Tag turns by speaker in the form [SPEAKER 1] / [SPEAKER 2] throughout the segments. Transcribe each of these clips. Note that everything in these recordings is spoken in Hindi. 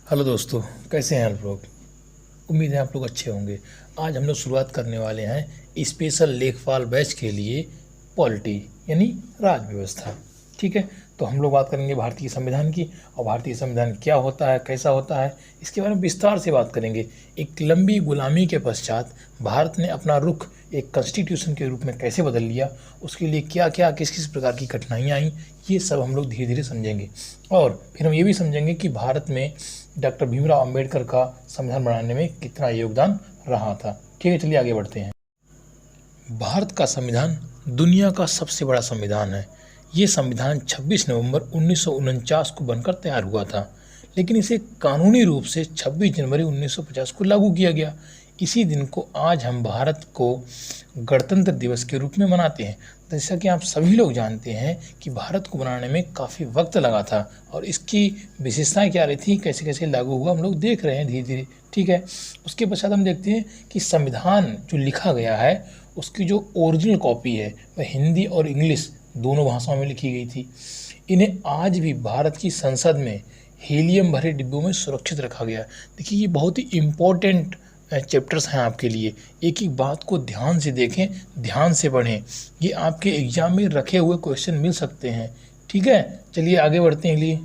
[SPEAKER 1] हेलो दोस्तों, कैसे हैं आप लोग। उम्मीद है आप लोग अच्छे होंगे। आज हम लोग शुरुआत करने वाले हैं स्पेशल लेखपाल बैच के लिए पॉलिटी यानी राज व्यवस्था। ठीक है, तो हम लोग बात करेंगे भारतीय संविधान की, और भारतीय संविधान क्या होता है, कैसा होता है, इसके बारे में विस्तार से बात करेंगे। एक लंबी गुलामी के पश्चात भारत ने अपना रुख एक कॉन्स्टिट्यूशन के रूप में कैसे बदल लिया, उसके लिए क्या क्या किस किस प्रकार की कठिनाइयाँ आई, ये सब हम लोग धीरे धीरे समझेंगे। और फिर हम ये भी समझेंगे कि भारत में डॉक्टर भीमराव अंबेडकर का संविधान बनाने में कितना योगदान रहा था। ठीक है, चलिए आगे बढ़ते हैं। भारत का संविधान दुनिया का सबसे बड़ा संविधान है। ये संविधान 26 नवंबर 1949 को बनकर तैयार हुआ था, लेकिन इसे कानूनी रूप से 26 जनवरी 1950 को लागू किया गया। इसी दिन को आज हम भारत को गणतंत्र दिवस के रूप में मनाते हैं। जैसा कि आप सभी लोग जानते हैं कि भारत को बनाने में काफ़ी वक्त लगा था, और इसकी विशेषताएं क्या रही थी, कैसे कैसे लागू हुआ, हम लोग देख रहे हैं धीरे धीरे। ठीक है, उसके पश्चात हम देखते हैं कि संविधान जो लिखा गया है उसकी जो ओरिजिनल कॉपी है वह हिंदी और इंग्लिश दोनों भाषाओं में लिखी गई थी। इन्हें आज भी भारत की संसद में हीलियम भरे डिब्बों में सुरक्षित रखा गया। देखिए, ये बहुत ही इम्पोर्टेंट चैप्टर्स हैं आपके लिए। एक एक बात को ध्यान से देखें, ध्यान से पढ़ें, ये आपके एग्जाम में रखे हुए क्वेश्चन मिल सकते हैं। ठीक है, चलिए आगे बढ़ते हैं। लिए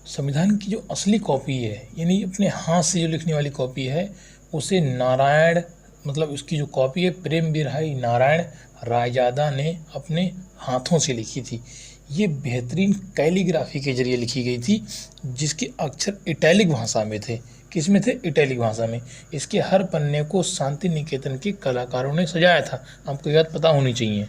[SPEAKER 1] संविधान की जो असली कॉपी है, यानी अपने हाथ से जो लिखने वाली कॉपी है, उसे नारायण मतलब उसकी जो कॉपी है प्रेम बिरहाई नारायण रायजादा ने अपने हाथों से लिखी थी। ये बेहतरीन कैलीग्राफी के जरिए लिखी गई थी, जिसके अक्षर इटैलिक भाषा में थे। किस में थे? इटैलिक भाषा में। इसके हर पन्ने को शांति निकेतन के कलाकारों ने सजाया था। आपको यह बात पता होनी चाहिए।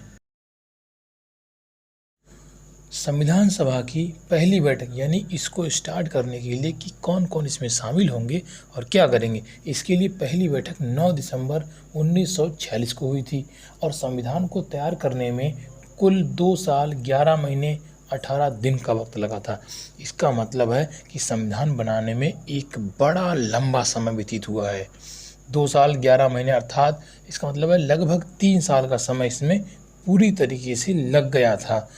[SPEAKER 1] संविधान सभा की पहली बैठक यानी इसको स्टार्ट करने के लिए कि कौन कौन इसमें शामिल होंगे और क्या करेंगे, इसके लिए पहली बैठक 9 दिसंबर 1946 को हुई थी। और संविधान को तैयार करने में कुल 2 साल 11 महीने 18 दिन का वक्त लगा था। इसका मतलब है कि संविधान बनाने में एक बड़ा लंबा समय व्यतीत हुआ है। 2 साल 11 महीने अर्थात इसका मतलब है लगभग 3 साल का समय इसमें पूरी तरीके से लग गया था।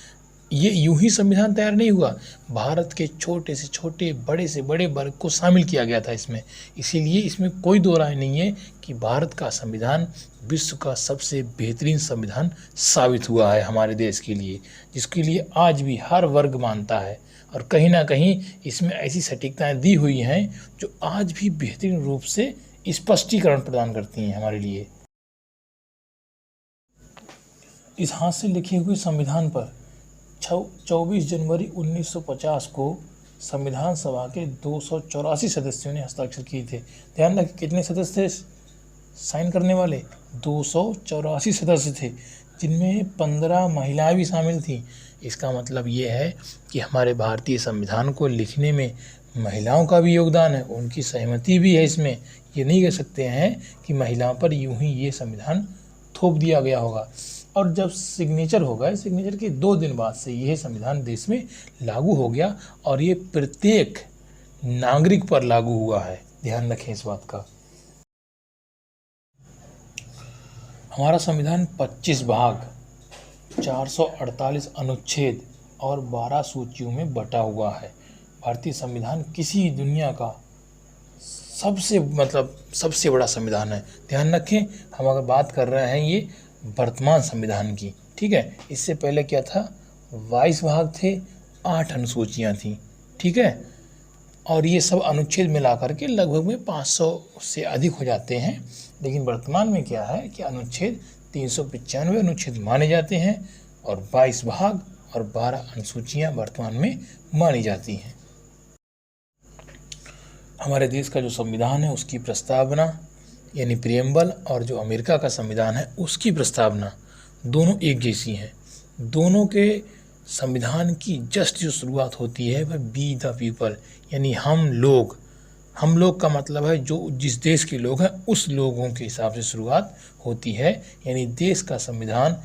[SPEAKER 1] ये यूं ही संविधान तैयार नहीं हुआ, भारत के छोटे से छोटे, बड़े से बड़े वर्ग को शामिल किया गया था इसमें। इसीलिए इसमें कोई दो राय नहीं है कि भारत का संविधान विश्व का सबसे बेहतरीन संविधान साबित हुआ है हमारे देश के लिए, जिसके लिए आज भी हर वर्ग मानता है। और कहीं ना कहीं इसमें ऐसी सटीकताएँ दी हुई हैं जो आज भी बेहतरीन रूप से स्पष्टीकरण प्रदान करती हैं हमारे लिए। इस हाथ से लिखे हुए संविधान पर 24 जनवरी 1950 को संविधान सभा के 284 सदस्यों ने हस्ताक्षर किए थे। ध्यान रखें, कितने सदस्य थे साइन करने वाले? 284 सदस्य थे, जिनमें 15 महिलाएं भी शामिल थीं। इसका मतलब ये है कि हमारे भारतीय संविधान को लिखने में महिलाओं का भी योगदान है, उनकी सहमति भी है इसमें। ये नहीं कह सकते हैं कि महिलाओं पर यूं ही ये संविधान थोप दिया गया होगा। और जब सिग्नेचर हो गए, सिग्नेचर के 2 दिन बाद से यह संविधान देश में लागू हो गया, और ये प्रत्येक नागरिक पर लागू हुआ है। ध्यान रखें इस बात का। हमारा संविधान 25 भाग, 448 अनुच्छेद और 12 सूचियों में बटा हुआ है। भारतीय संविधान किसी दुनिया का सबसे बड़ा संविधान है। ध्यान रखें, हम अगर बात कर रहे हैं ये वर्तमान संविधान की। ठीक है, इससे पहले क्या था? 22 भाग थे, 8 अनुसूचियाँ थीं। ठीक है, और ये सब अनुच्छेद मिला करके लगभग में 500 से अधिक हो जाते हैं। लेकिन वर्तमान में क्या है कि अनुच्छेद 395 अनुच्छेद माने जाते हैं, और 22 भाग और 12 अनुसूचियाँ वर्तमान में मानी जाती हैं। हमारे देश का जो संविधान है उसकी प्रस्तावना यानी प्रियम्बल, और जो अमेरिका का संविधान है उसकी प्रस्तावना दोनों एक जैसी हैं। दोनों के संविधान की जस्ट जो शुरुआत होती है वह बी द पीपल यानी हम लोग का मतलब है जो जिस देश के लोग हैं उस लोगों के हिसाब से शुरुआत होती है। यानी देश का संविधान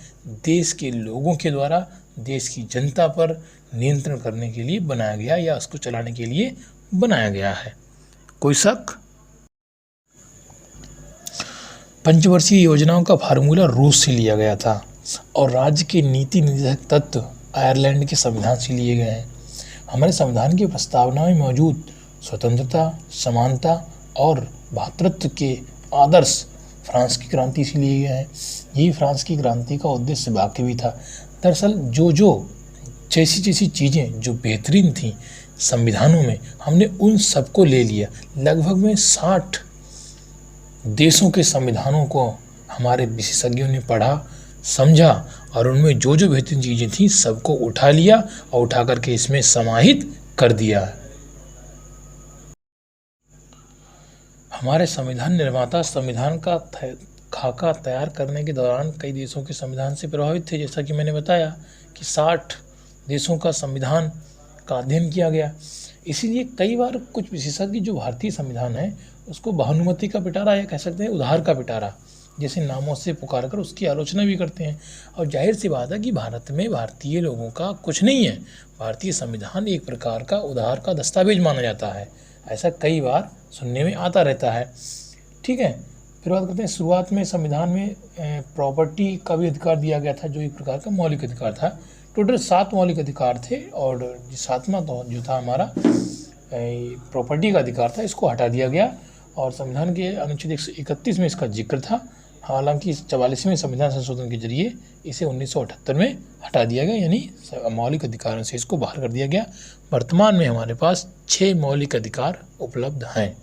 [SPEAKER 1] देश के लोगों के द्वारा देश की जनता पर नियंत्रण करने के लिए बनाया गया या उसको चलाने के लिए बनाया गया है। कोई शक? पंचवर्षीय योजनाओं का फार्मूला रूस से लिया गया था, और राज्य के नीति निर्देशक तत्व आयरलैंड के संविधान से लिए गए हैं। हमारे संविधान की प्रस्तावना में मौजूद स्वतंत्रता, समानता और भ्रातृत्व के आदर्श फ्रांस की क्रांति से लिए गए हैं। यही फ्रांस की क्रांति का उद्देश्य बाकी भी था। दरअसल जैसी चीज़ें जो बेहतरीन थी संविधानों में, हमने उन सबको ले लिया। लगभग में 60 देशों के संविधानों को हमारे विशेषज्ञों ने पढ़ा, समझा और उनमें जो बेहतरीन चीज़ें थी सबको उठा लिया और उठा करके इसमें समाहित कर दिया। हमारे संविधान निर्माता संविधान का खाका तैयार करने के दौरान कई देशों के संविधान से प्रभावित थे। जैसा कि मैंने बताया कि 60 देशों का संविधान का अध्ययन किया गया। इसीलिए कई बार कुछ विशेषज्ञ जो भारतीय संविधान है उसको बहुनुमति का पिटारा या कह सकते हैं उधार का पिटारा जैसे नामों से पुकार कर उसकी आलोचना भी करते हैं। और जाहिर सी बात है कि भारत में भारतीय लोगों का कुछ नहीं है। भारतीय संविधान एक प्रकार का उधार का दस्तावेज माना जाता है। ऐसा कई बार सुनने में आता रहता है। ठीक है, फिर बात करते हैं। शुरुआत में संविधान में प्रॉपर्टी का भी अधिकार दिया गया था, जो एक प्रकार का मौलिक अधिकार था। टोटल 7 मौलिक अधिकार थे और 7वां जो था हमारा प्रॉपर्टी का अधिकार था, इसको हटा दिया गया और संविधान के अनुच्छेद 131 में इसका जिक्र था। हालांकि 44वें संविधान संशोधन के जरिए इसे 1978 में हटा दिया गया, यानी मौलिक अधिकारों से इसको बाहर कर दिया गया। वर्तमान में हमारे पास 6 मौलिक अधिकार उपलब्ध हैं।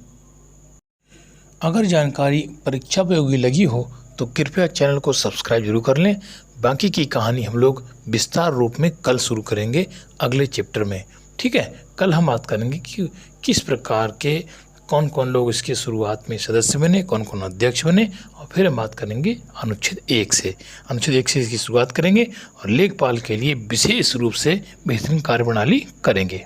[SPEAKER 1] अगर जानकारी परीक्षा उपयोगी लगी हो तो कृपया चैनल को सब्सक्राइब जरूर कर लें। बाकी की कहानी हम लोग विस्तार रूप में कल शुरू करेंगे अगले चैप्टर में। ठीक है, कल हम बात करेंगे कि किस प्रकार के कौन कौन लोग इसके शुरुआत में सदस्य बने, कौन कौन अध्यक्ष बने, और फिर हम बात करेंगे अनुच्छेद 1 से। अनुच्छेद 1 से इसकी शुरुआत करेंगे और लेखपाल के लिए विशेष रूप से बेहतरीन कार्यप्रणाली करेंगे।